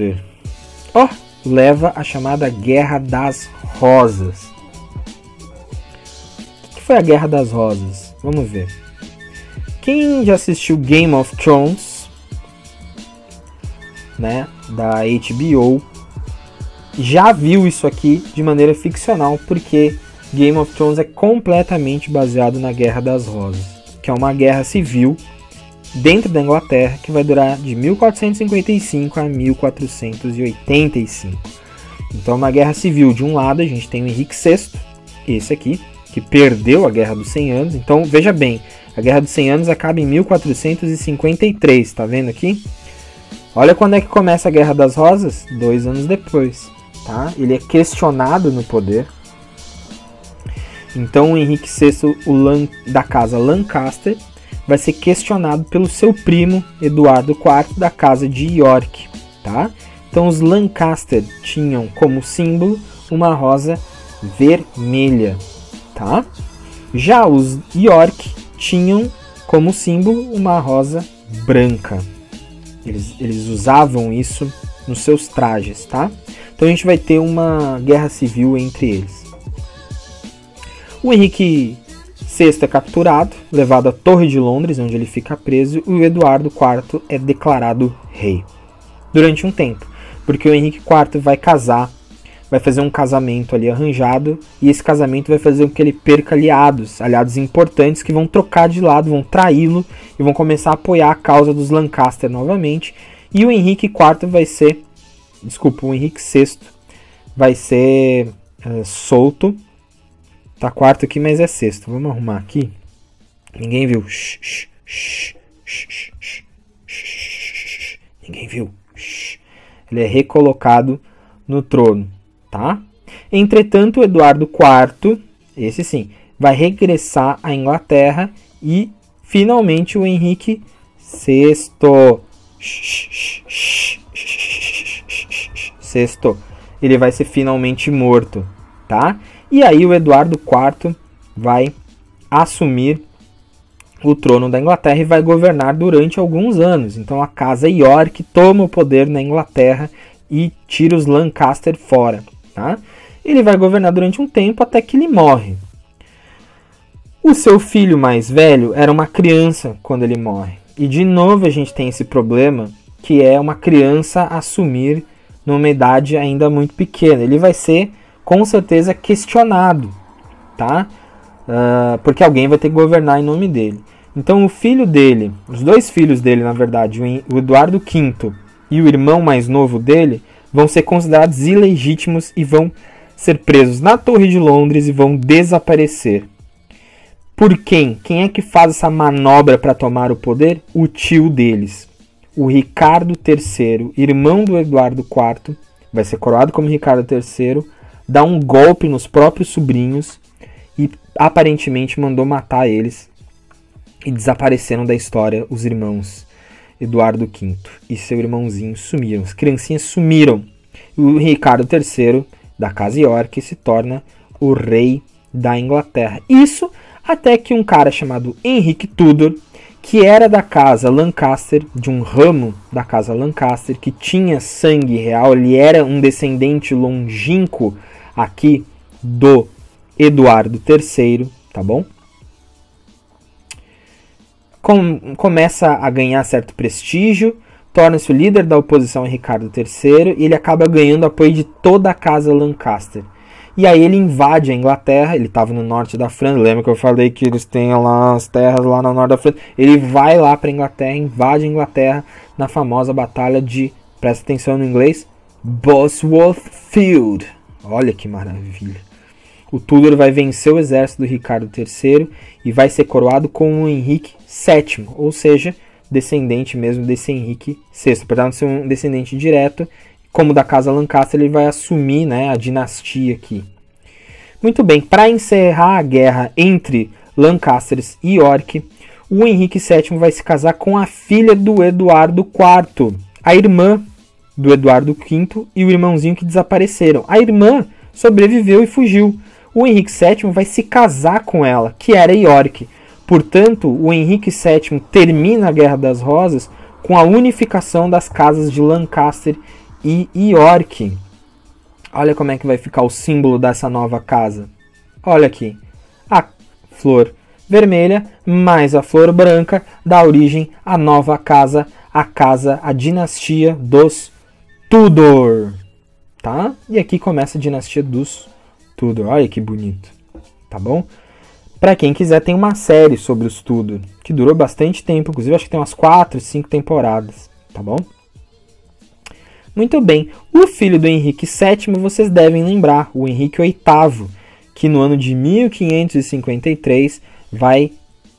poder. Ó, leva a chamada Guerra das Rosas. O que foi a Guerra das Rosas? Vamos ver. Quem já assistiu Game of Thrones, né, da HBO, já viu isso aqui de maneira ficcional, porque Game of Thrones é completamente baseado na Guerra das Rosas, que é uma guerra civil dentro da Inglaterra que vai durar de 1455 a 1485. Então é uma guerra civil. De um lado a gente tem o Henrique VI, esse aqui, que perdeu a Guerra dos 100 Anos. Então veja bem, a Guerra dos 100 Anos acaba em 1453, tá vendo aqui? Olha quando é que começa a Guerra das Rosas? 2 anos depois, tá? Ele é questionado no poder. Então o Henrique VI, da casa Lancaster, vai ser questionado pelo seu primo Eduardo IV da casa de York, tá? Então os Lancaster tinham como símbolo uma rosa vermelha, tá? Já os York tinham como símbolo uma rosa branca. Eles usavam isso nos seus trajes, tá? Então a gente vai ter uma guerra civil entre eles. O Henrique VI é capturado, levado à Torre de Londres, onde ele fica preso, e o Eduardo IV é declarado rei. Durante um tempo, porque o Henrique IV vai casar, vai fazer um casamento ali arranjado, e esse casamento vai fazer com que ele perca aliados importantes que vão trocar de lado, vão traí-lo e vão começar a apoiar a causa dos Lancaster novamente. E o Henrique IV vai ser, o Henrique VI vai ser solto. Tá quarto aqui, mas é sexto. Vamos arrumar aqui. Ninguém viu. Ninguém viu. Ele é recolocado no trono, tá? Entretanto, Eduardo IV, esse sim, vai regressar à Inglaterra e finalmente o Henrique VI, ele vai ser finalmente morto, tá? E aí o Eduardo IV vai assumir o trono da Inglaterra e vai governar durante alguns anos. Então a casa York toma o poder na Inglaterra e tira os Lancaster fora, tá? Ele vai governar durante um tempo até que ele morre. O seu filho mais velho era uma criança quando ele morre. E de novo a gente tem esse problema, que é uma criança assumir numa idade ainda muito pequena. Ele vai ser com certeza questionado, tá? Porque alguém vai ter que governar em nome dele. Então o filho dele, os dois filhos dele, na verdade, o Eduardo V e o irmão mais novo dele, vão ser considerados ilegítimos e vão ser presos na Torre de Londres e vão desaparecer. Por quem? Quem é que faz essa manobra para tomar o poder? O tio deles, o Ricardo III, irmão do Eduardo IV, vai ser coroado como Ricardo III, dá um golpe nos próprios sobrinhos e aparentemente mandou matar eles, e desapareceram da história os irmãos Eduardo V e seu irmãozinho sumiram. As criancinhas sumiram. O Ricardo III da casa York se torna o rei da Inglaterra. Isso até que um cara chamado Henrique Tudor, que era da casa Lancaster, de um ramo da casa Lancaster, que tinha sangue real, ele era um descendente longínquo aqui do Eduardo III, tá bom? Começa a ganhar certo prestígio, torna-se o líder da oposição a Ricardo III e ele acaba ganhando apoio de toda a casa Lancaster. E aí ele invade a Inglaterra, ele estava no norte da França, lembra que eu falei que eles têm lá as terras lá no norte da França? Ele vai lá para a Inglaterra, invade a Inglaterra na famosa batalha de, presta atenção no inglês, Bosworth Field. Olha que maravilha. O Tudor vai vencer o exército do Ricardo III e vai ser coroado como o Henrique VII, ou seja, descendente mesmo desse Henrique VI. Apesar de ser um descendente direto, como da casa Lancaster, ele vai assumir, né, a dinastia aqui. Muito bem, para encerrar a guerra entre Lancasters e York, o Henrique VII vai se casar com a filha do Eduardo IV, a irmã do Eduardo V e o irmãozinho que desapareceram. A irmã sobreviveu e fugiu. O Henrique VII vai se casar com ela, que era York. Portanto, o Henrique VII termina a Guerra das Rosas com a unificação das casas de Lancaster e York. Olha como é que vai ficar o símbolo dessa nova casa. Olha aqui, a flor vermelha mais a flor branca dá origem à nova casa, a dinastia dos Tudor, tá? E aqui começa a dinastia dos Tudor, olha que bonito, tá bom? Para quem quiser, tem uma série sobre os Tudor, que durou bastante tempo, inclusive acho que tem umas 4, 5 temporadas, tá bom? Muito bem, o filho do Henrique VII, vocês devem lembrar, o Henrique VIII, que no ano de 1553 vai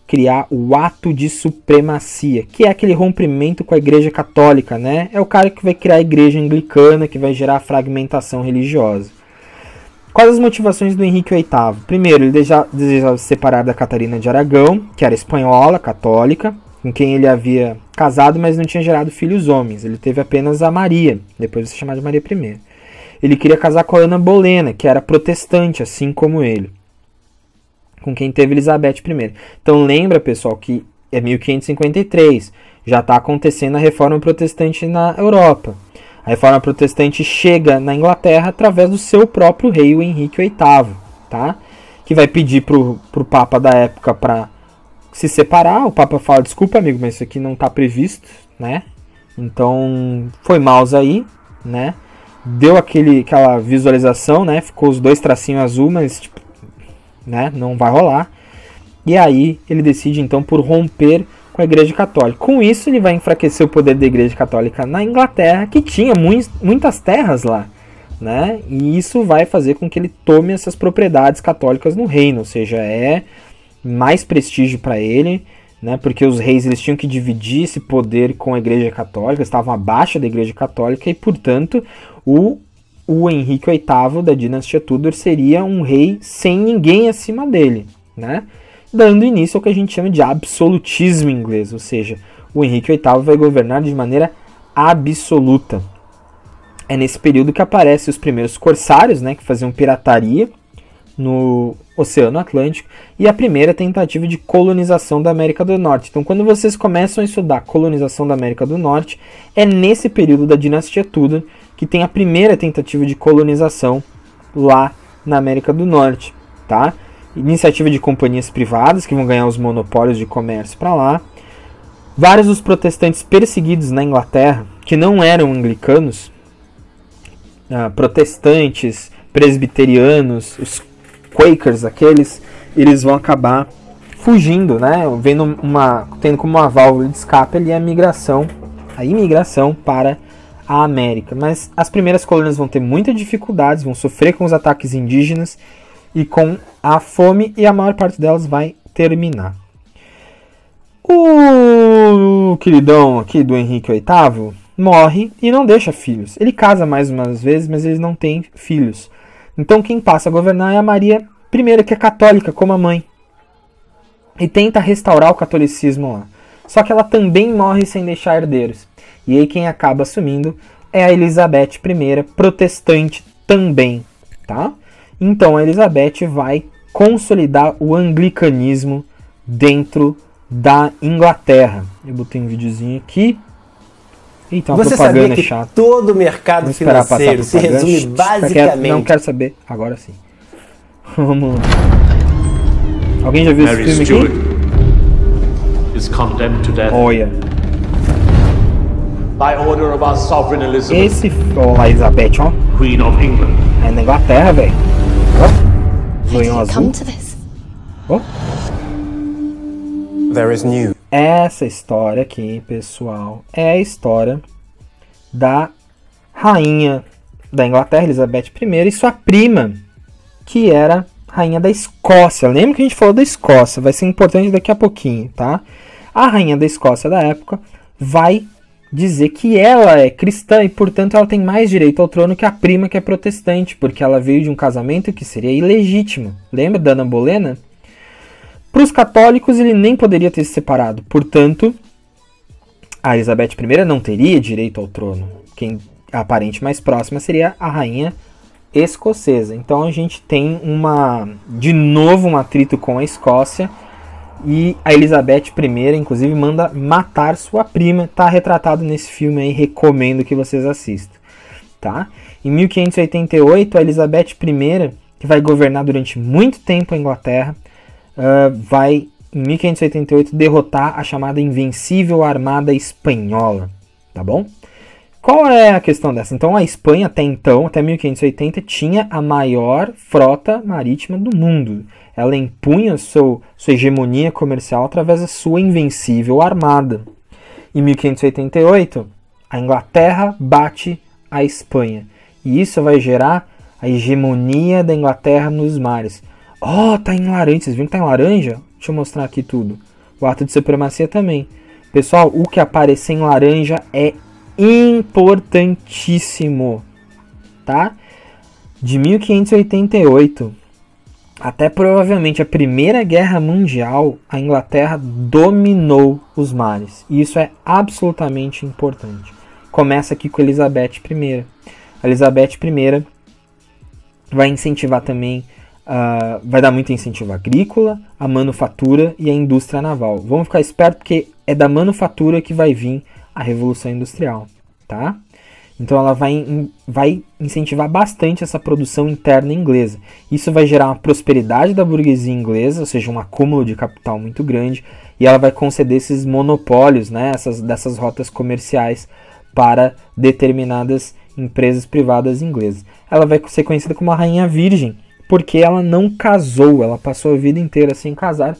criar o ato de supremacia, que é aquele rompimento com a Igreja Católica, né? É o cara que vai criar a Igreja Anglicana, que vai gerar fragmentação religiosa. Quais as motivações do Henrique VIII? Primeiro, ele desejava se separar da Catarina de Aragão, que era espanhola, católica, com quem ele havia casado, mas não tinha gerado filhos homens. Ele teve apenas a Maria, depois vai ser chamada de Maria I. Ele queria casar com a Ana Bolena, que era protestante, assim como ele, com quem teve Elizabeth I. Então lembra, pessoal, que é 1553, já está acontecendo a reforma protestante na Europa. A reforma protestante chega na Inglaterra através do seu próprio rei, o Henrique VIII, tá? Que vai pedir para o Papa da época para se separar. O Papa fala, desculpa amigo, mas isso aqui não está previsto, né? Então foi mouse aí, né? Deu aquela visualização, né? Ficou os dois tracinhos azul, mas tipo, né? Não vai rolar. E aí ele decide então por romper com a Igreja Católica. Com isso ele vai enfraquecer o poder da Igreja Católica na Inglaterra, que tinha muitas terras lá, né? E isso vai fazer com que ele tome essas propriedades católicas no reino, ou seja, é mais prestígio para ele, né? Porque os reis eles tinham que dividir esse poder com a Igreja Católica, estavam abaixo da Igreja Católica e, portanto, o Henrique VIII da dinastia Tudor seria um rei sem ninguém acima dele, né? Dando início ao que a gente chama de absolutismo inglês, ou seja, o Henrique VIII vai governar de maneira absoluta. É nesse período que aparecem os primeiros corsários, né, que faziam pirataria no Oceano Atlântico, e a primeira tentativa de colonização da América do Norte. Então, quando vocês começam a estudar colonização da América do Norte, é nesse período da dinastia Tudor que tem a primeira tentativa de colonização lá na América do Norte, tá? Iniciativa de companhias privadas que vão ganhar os monopólios de comércio para lá. Vários dos protestantes perseguidos na Inglaterra, que não eram anglicanos, protestantes, presbiterianos, os Quakers, eles vão acabar fugindo, né? Tendo como uma válvula de escape ali a imigração para a América. Mas as primeiras colônias vão ter muitas dificuldades, vão sofrer com os ataques indígenas e com a fome, e a maior parte delas vai terminar. O queridão aqui do Henrique VIII morre e não deixa filhos. Ele casa mais umas vezes, mas ele não tem filhos. Então quem passa a governar é a Maria I, que é católica como a mãe, e tenta restaurar o catolicismo lá. Só que ela também morre sem deixar herdeiros. E aí quem acaba assumindo é a Elizabeth I, protestante também, tá? Então a Elizabeth vai consolidar o anglicanismo dentro da Inglaterra. Eu botei um videozinho aqui. Eita, uma Você propaganda sabia que chata. todo o mercado financeiro se resume basicamente... Não quero saber, agora sim. Vamos lá. Alguém já viu Mary esse filme aqui? is condemned to death. Olha. By order of our sovereign Elizabeth, Esse... Ó, a Elizabeth, ó. Queen of England. É na Inglaterra, velho. Ó. Zoinho azul. Come to this. Ó. There is news. Essa história aqui, pessoal, é a história da rainha da Inglaterra, Elizabeth I, e sua prima, que era rainha da Escócia. Lembra que a gente falou da Escócia? Vai ser importante daqui a pouquinho, tá? A rainha da Escócia da época vai dizer que ela é cristã e, portanto, ela tem mais direito ao trono que a prima, que é protestante, porque ela veio de um casamento que seria ilegítimo. Lembra da Ana Bolena? Para os católicos, ele nem poderia ter se separado. Portanto, a Elizabeth I não teria direito ao trono. Quem a parente mais próxima seria a rainha escocesa. Então a gente tem de novo um atrito com a Escócia. E a Elizabeth I, inclusive, manda matar sua prima. Está retratado nesse filme aí, recomendo que vocês assistam. tá? Em 1588, a Elizabeth I, que vai governar durante muito tempo a Inglaterra, vai, em 1588, derrotar a chamada Invencível Armada Espanhola, tá bom? Qual é a questão dessa? Então, a Espanha, até 1580, tinha a maior frota marítima do mundo. Ela impunha sua hegemonia comercial através da sua invencível armada. Em 1588, a Inglaterra bate a Espanha. E isso vai gerar a hegemonia da Inglaterra nos mares. Tá em laranja. Vocês viram que tá em laranja? Deixa eu mostrar aqui tudo. O ato de supremacia também. Pessoal, o que aparecer em laranja é importantíssimo, tá? De 1588 até provavelmente a Primeira Guerra Mundial, a Inglaterra dominou os mares. E isso é absolutamente importante. Começa aqui com a Elizabeth I. A Elizabeth I vai incentivar também, vai dar muito incentivo agrícola, a manufatura e a indústria naval. Vamos ficar esperto porque é da manufatura que vai vir a Revolução Industrial, tá? Então ela vai incentivar bastante essa produção interna inglesa. Isso vai gerar uma prosperidade da burguesia inglesa, ou seja, um acúmulo de capital muito grande, e ela vai conceder esses monopólios, né, dessas rotas comerciais para determinadas empresas privadas inglesas. Ela vai ser conhecida como a Rainha Virgem, porque ela não casou, ela passou a vida inteira sem casar,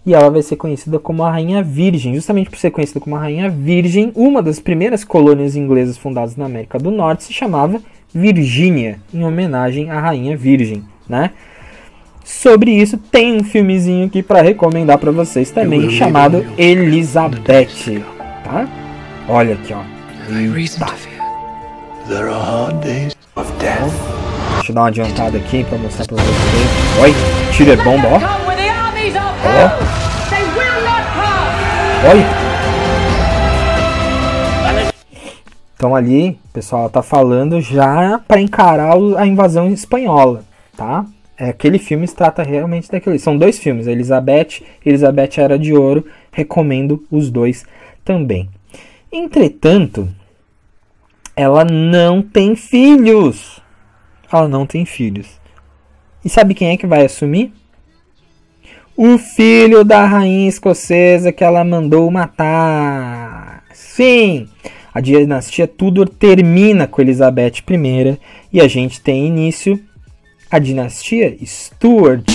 e ela vai ser conhecida como a Rainha Virgem. Justamente por ser conhecida como a Rainha Virgem, uma das primeiras colônias inglesas fundadas na América do Norte se chamava Virgínia, em homenagem à Rainha Virgem, né? Sobre isso tem um filmezinho aqui para recomendar para vocês também, chamado Elizabeth, tá? Olha aqui, ó. Eita. Deixa eu dar uma adiantada aqui para mostrar para vocês. Olha, tiro é bomba, ó. Olha. Então ali, pessoal, tá falando já para encarar a invasão espanhola, tá? Aquele filme se trata realmente daquele. São dois filmes, Elizabeth Era de Ouro. Recomendo os dois também. Entretanto, ela não tem filhos. Ela não tem filhos. E sabe quem é que vai assumir? O filho da rainha escocesa que ela mandou matar. Sim, a dinastia Tudor termina com Elizabeth I e a gente tem início a dinastia Stuart.